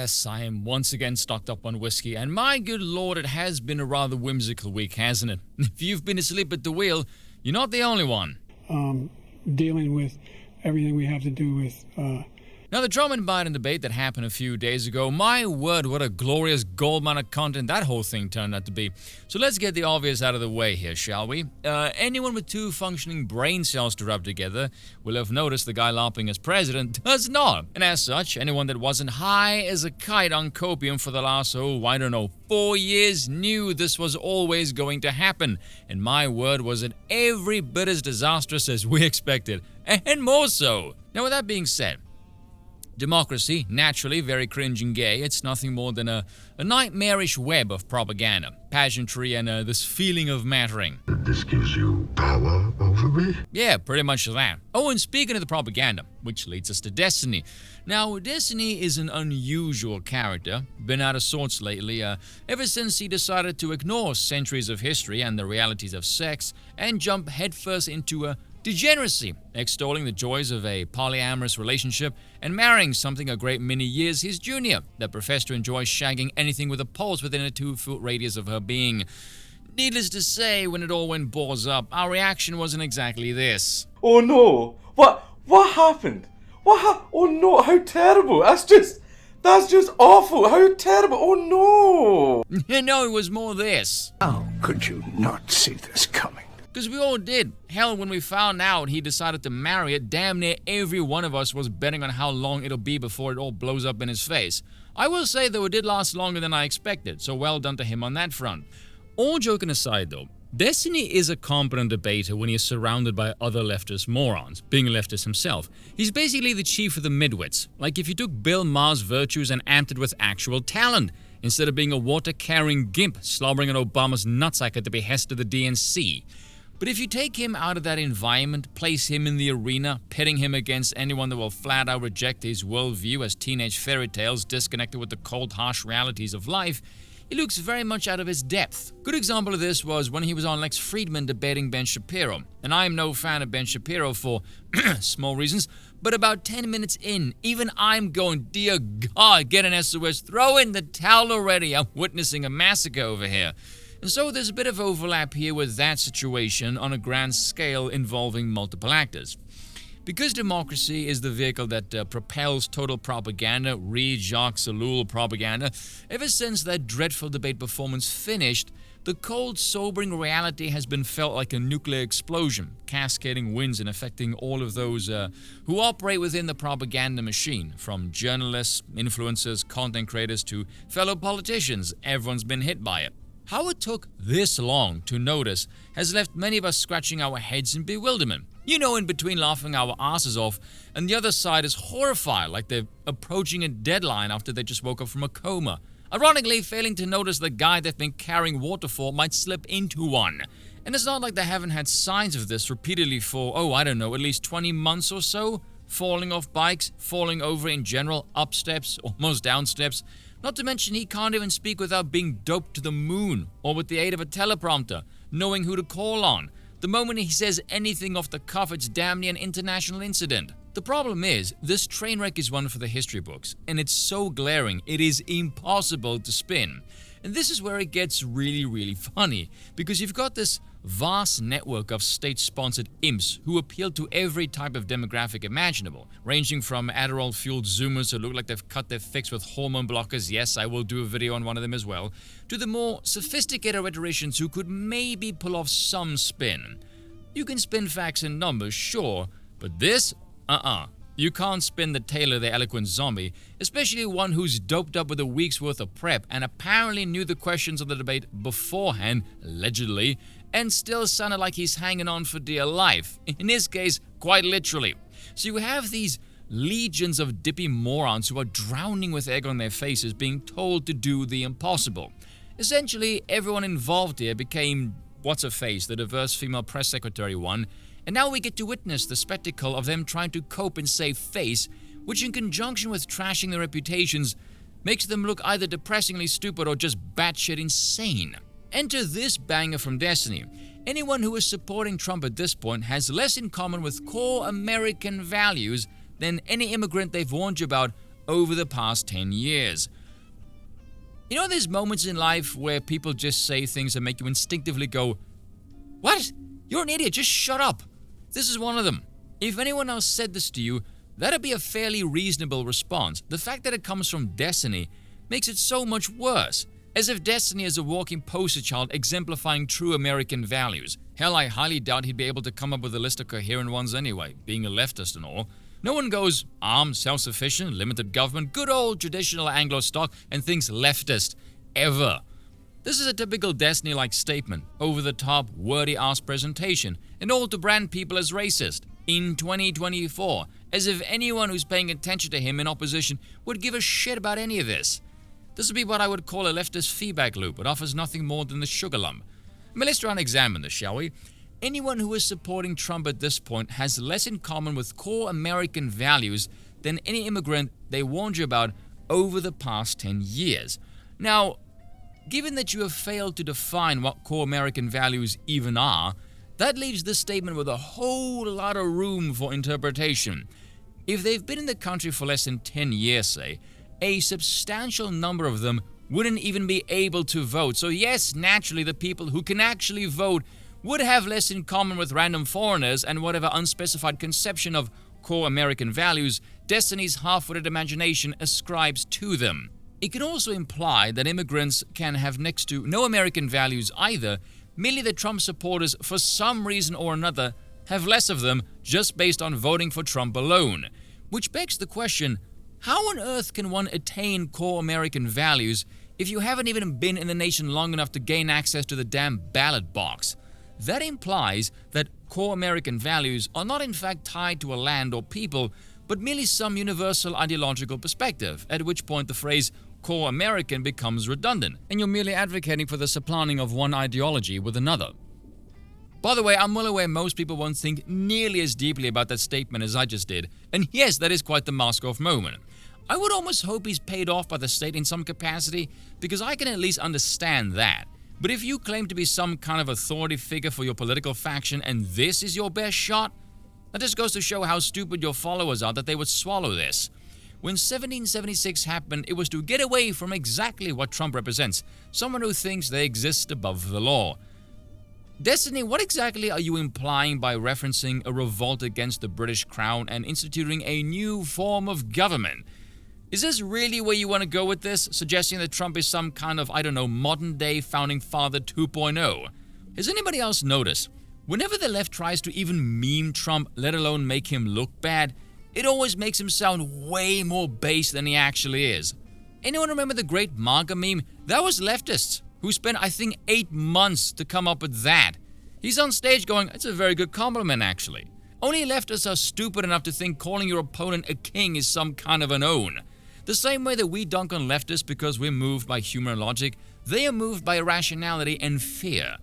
yes, I am once again stocked up on whiskey, and my good lord, it has been a rather whimsical week, hasn't it? If you've been asleep at the wheel, you're not the only one. Dealing with everything we have to do with... Now, the Trump and Biden debate that happened a few days ago, my word, what a glorious goldmine of content that whole thing turned out to be. So let's get the obvious out of the way here, shall we? Anyone with two functioning brain cells to rub together will have noticed the guy LARPing as president does not. And as such, anyone that wasn't high as a kite on copium for the last, 4 years knew this was always going to happen. And my word, was it every bit as disastrous as we expected, and more so. Now, with that being said, democracy, naturally very cringe and gay, it's nothing more than a nightmarish web of propaganda, pageantry, and this feeling of mattering. This gives you power over me? Yeah, pretty much that. Oh, and speaking of the propaganda, which leads us to Destiny. Now, Destiny is an unusual character, been out of sorts lately, ever since he decided to ignore centuries of history and the realities of sex and jump headfirst into degeneracy, extolling the joys of a polyamorous relationship and marrying something a great many years his junior that professed to enjoy shagging anything with a pulse within a 2-foot radius of her being. Needless to say, when it all went balls up, our reaction wasn't exactly this. Oh no! What happened? Oh no, how terrible! That's just awful! How terrible! Oh no! No, it was more this. How could you not see this coming? Because we all did. Hell, when we found out he decided to marry it, damn near every one of us was betting on how long it'll be before it all blows up in his face. I will say, though, it did last longer than I expected, so well done to him on that front. All joking aside, though, Destiny is a competent debater when he is surrounded by other leftist morons, being a leftist himself. He's basically the chief of the midwits, like if you took Bill Maher's virtues and amped it with actual talent, instead of being a water-carrying gimp slobbering on Obama's nutsack at the behest of the DNC. But if you take him out of that environment, place him in the arena, pitting him against anyone that will flat out reject his worldview as teenage fairy tales disconnected with the cold, harsh realities of life, he looks very much out of his depth. Good example of this was when he was on Lex Fridman debating Ben Shapiro. And I am no fan of Ben Shapiro for small reasons, but about 10 minutes in, even I'm going, dear God, get an SOS, throw in the towel already, I'm witnessing a massacre over here. And so there's a bit of overlap here with that situation on a grand scale involving multiple actors. Because democracy is the vehicle that propels total propaganda, read Jacques Ellul propaganda, ever since that dreadful debate performance finished, the cold, sobering reality has been felt like a nuclear explosion, cascading winds and affecting all of those who operate within the propaganda machine, from journalists, influencers, content creators to fellow politicians. Everyone's been hit by it. How it took this long to notice has left many of us scratching our heads in bewilderment. You know, in between laughing our asses off, and the other side is horrified, like they're approaching a deadline after they just woke up from a coma. Ironically, failing to notice the guy they've been carrying water for might slip into one. And it's not like they haven't had signs of this repeatedly for, at least 20 months or so. Falling off bikes, falling over in general, up steps, almost down steps. Not to mention he can't even speak without being doped to the moon, or with the aid of a teleprompter, knowing who to call on. The moment he says anything off the cuff, it's damn near an international incident. The problem is, this train wreck is one for the history books, and it's so glaring, it is impossible to spin. And this is where it gets really, really funny, because you've got this vast network of state-sponsored imps who appeal to every type of demographic imaginable, ranging from Adderall-fueled Zoomers who look like they've cut their fix with hormone blockers, yes, I will do a video on one of them as well, to the more sophisticated rhetoricians who could maybe pull off some spin. You can spin facts and numbers, sure, but this? You can't spin the Taylor the Eloquent Zombie, especially one who's doped up with a week's worth of prep and apparently knew the questions of the debate beforehand, allegedly, and still sounded like he's hanging on for dear life. In his case, quite literally. So you have these legions of dippy morons who are drowning with egg on their faces being told to do the impossible. Essentially, everyone involved here became what's-her-face, the diverse female press secretary one, and now we get to witness the spectacle of them trying to cope and save face, which in conjunction with trashing their reputations, makes them look either depressingly stupid or just batshit insane. Enter this banger from Destiny. Anyone who is supporting Trump at this point has less in common with core American values than any immigrant they've warned you about over the past 10 years. You know, there's moments in life where people just say things that make you instinctively go, "What? You're an idiot, just shut up." This is one of them. If anyone else said this to you, that'd be a fairly reasonable response. The fact that it comes from Destiny makes it so much worse, as if Destiny is a walking poster child exemplifying true American values. Hell, I highly doubt he'd be able to come up with a list of coherent ones anyway, being a leftist and all. No one goes armed, self-sufficient, limited government, good old traditional Anglo stock, and thinks leftist, ever. This is a typical Destiny-like statement, over-the-top, wordy-ass presentation, and all to brand people as racist. In 2024, as if anyone who's paying attention to him in opposition would give a shit about any of this. This would be what I would call a leftist feedback loop. It offers nothing more than the sugar lump. I mean, let's try and examine this, shall we? Anyone who is supporting Trump at this point has less in common with core American values than any immigrant they warned you about over the past 10 years. Now, given that you have failed to define what core American values even are, that leaves this statement with a whole lot of room for interpretation. If they've been in the country for less than 10 years, say, a substantial number of them wouldn't even be able to vote. So yes, naturally, the people who can actually vote would have less in common with random foreigners and whatever unspecified conception of core American values Destiny's half-witted imagination ascribes to them. It can also imply that immigrants can have next to no American values either, merely that Trump supporters, for some reason or another, have less of them just based on voting for Trump alone. Which begs the question, how on earth can one attain core American values if you haven't even been in the nation long enough to gain access to the damn ballot box? That implies that core American values are not in fact tied to a land or people, but merely some universal ideological perspective, at which point the phrase core American becomes redundant, and you're merely advocating for the supplanting of one ideology with another. By the way, I'm well aware most people won't think nearly as deeply about that statement as I just did, and yes, that is quite the mask-off moment. I would almost hope he's paid off by the state in some capacity, because I can at least understand that. But if you claim to be some kind of authority figure for your political faction and this is your best shot, that just goes to show how stupid your followers are that they would swallow this. When 1776 happened, it was to get away from exactly what Trump represents, someone who thinks they exist above the law. Destiny, what exactly are you implying by referencing a revolt against the British Crown and instituting a new form of government? Is this really where you want to go with this, suggesting that Trump is some kind of, modern-day founding father 2.0? Has anybody else noticed? Whenever the left tries to even meme Trump, let alone make him look bad, it always makes him sound way more base than he actually is. Anyone remember the great MAGA meme? That was leftists, who spent, 8 months to come up with that. He's on stage going, "It's a very good compliment, actually." Only leftists are stupid enough to think calling your opponent a king is some kind of an own. The same way that we dunk on leftists because we're moved by humor and logic, they are moved by irrationality and fear.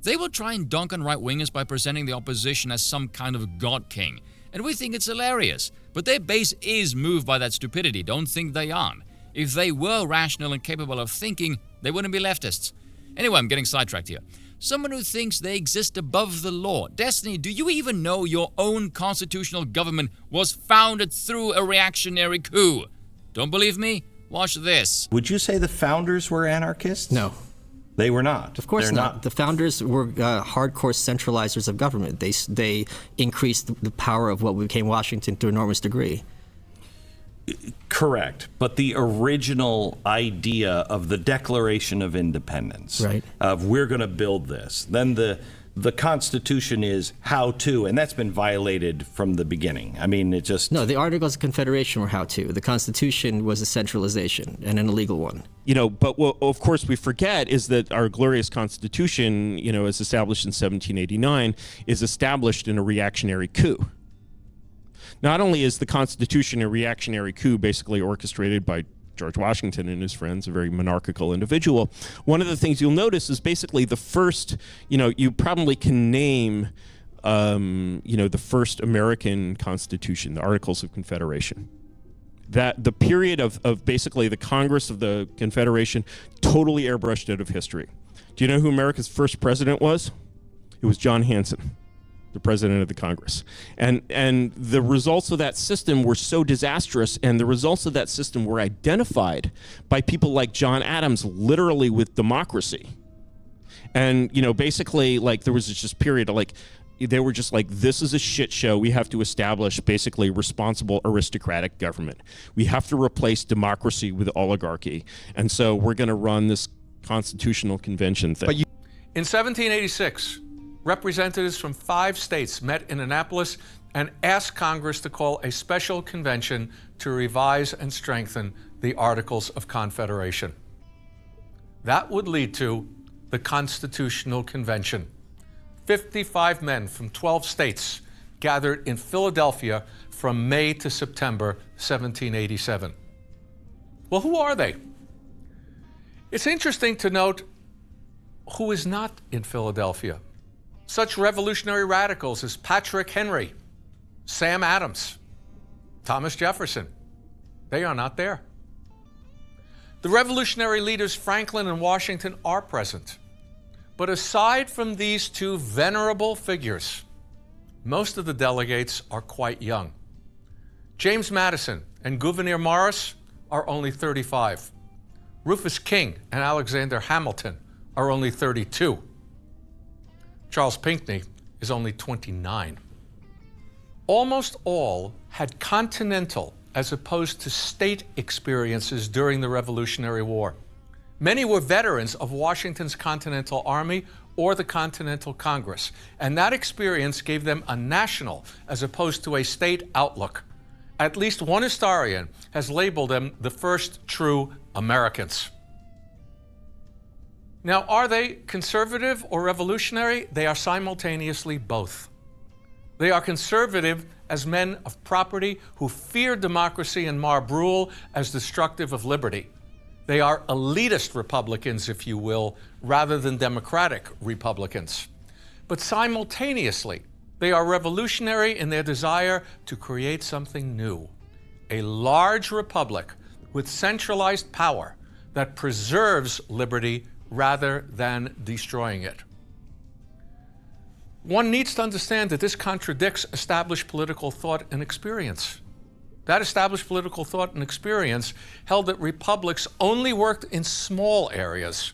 They will try and dunk on right-wingers by presenting the opposition as some kind of god king, and we think it's hilarious. But their base is moved by that stupidity, don't think they aren't. If they were rational and capable of thinking, they wouldn't be leftists. Anyway, I'm getting sidetracked here. Someone who thinks they exist above the law. Destiny, do you even know your own constitutional government was founded through a reactionary coup? Don't believe me? Watch this. Would you say the founders were anarchists? No. They were not. Of course not. The founders were hardcore centralizers of government. They increased the power of what became Washington to an enormous degree. Correct. But the original idea of the Declaration of Independence, right, of we're going to build this, then the Constitution is how to, and that's been violated from the beginning. I mean, it just... No, the Articles of Confederation were how to. The Constitution was a centralization and an illegal one. But what, of course, we forget is that our glorious Constitution, as established in 1789, is established in a reactionary coup. Not only is the Constitution a reactionary coup basically orchestrated by George Washington and his friends, a very monarchical individual, one of the things you'll notice is basically the first, you probably can name, the first American Constitution, the Articles of Confederation. That the period of basically the Congress of the Confederation totally airbrushed out of history. Do you know who America's first president was? It was John Hanson. the president of the Congress. And the results of that system were so disastrous, and the results of that system were identified by people like John Adams, literally with democracy. And, you know, basically, like, there was this period of, like, they were just like, this is a shit show. We have to establish basically responsible aristocratic government. We have to replace democracy with oligarchy. And so we're going to run this constitutional convention thing. In 1786, representatives from 5 states met in Annapolis and asked Congress to call a special convention to revise and strengthen the Articles of Confederation. That would lead to the Constitutional Convention. 55 men from 12 states gathered in Philadelphia from May to September 1787. Well, who are they? It's interesting to note who is not in Philadelphia. Such revolutionary radicals as Patrick Henry, Sam Adams, Thomas Jefferson, they are not there. The revolutionary leaders Franklin and Washington are present. But aside from these 2 venerable figures, most of the delegates are quite young. James Madison and Gouverneur Morris are only 35. Rufus King and Alexander Hamilton are only 32. Charles Pinckney is only 29. Almost all had continental as opposed to state experiences during the Revolutionary War. Many were veterans of Washington's Continental Army or the Continental Congress, and that experience gave them a national as opposed to a state outlook. At least one historian has labeled them the first true Americans. Now, are they conservative or revolutionary? They are simultaneously both. They are conservative as men of property who fear democracy and mob rule as destructive of liberty. They are elitist Republicans, if you will, rather than democratic Republicans. But simultaneously, they are revolutionary in their desire to create something new, a large republic with centralized power that preserves liberty rather than destroying it. One needs to understand that this contradicts established political thought and experience. That established political thought and experience held that republics only worked in small areas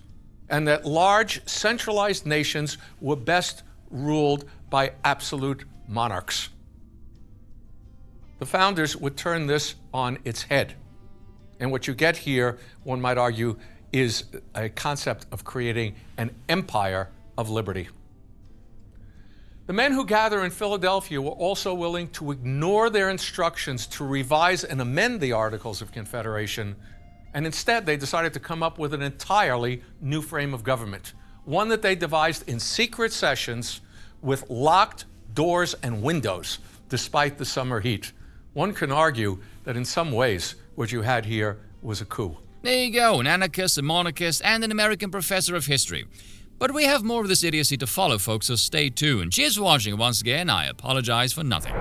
and that large, centralized nations were best ruled by absolute monarchs. The founders would turn this on its head. And what you get here, one might argue, is a concept of creating an empire of liberty. The men who gather in Philadelphia were also willing to ignore their instructions to revise and amend the Articles of Confederation, and instead they decided to come up with an entirely new frame of government, one that they devised in secret sessions with locked doors and windows, despite the summer heat. One can argue that in some ways what you had here was a coup. There you go, an anarchist, a monarchist, and an American professor of history. But we have more of this idiocy to follow, folks, so stay tuned. Cheers for watching once again. I apologize for nothing.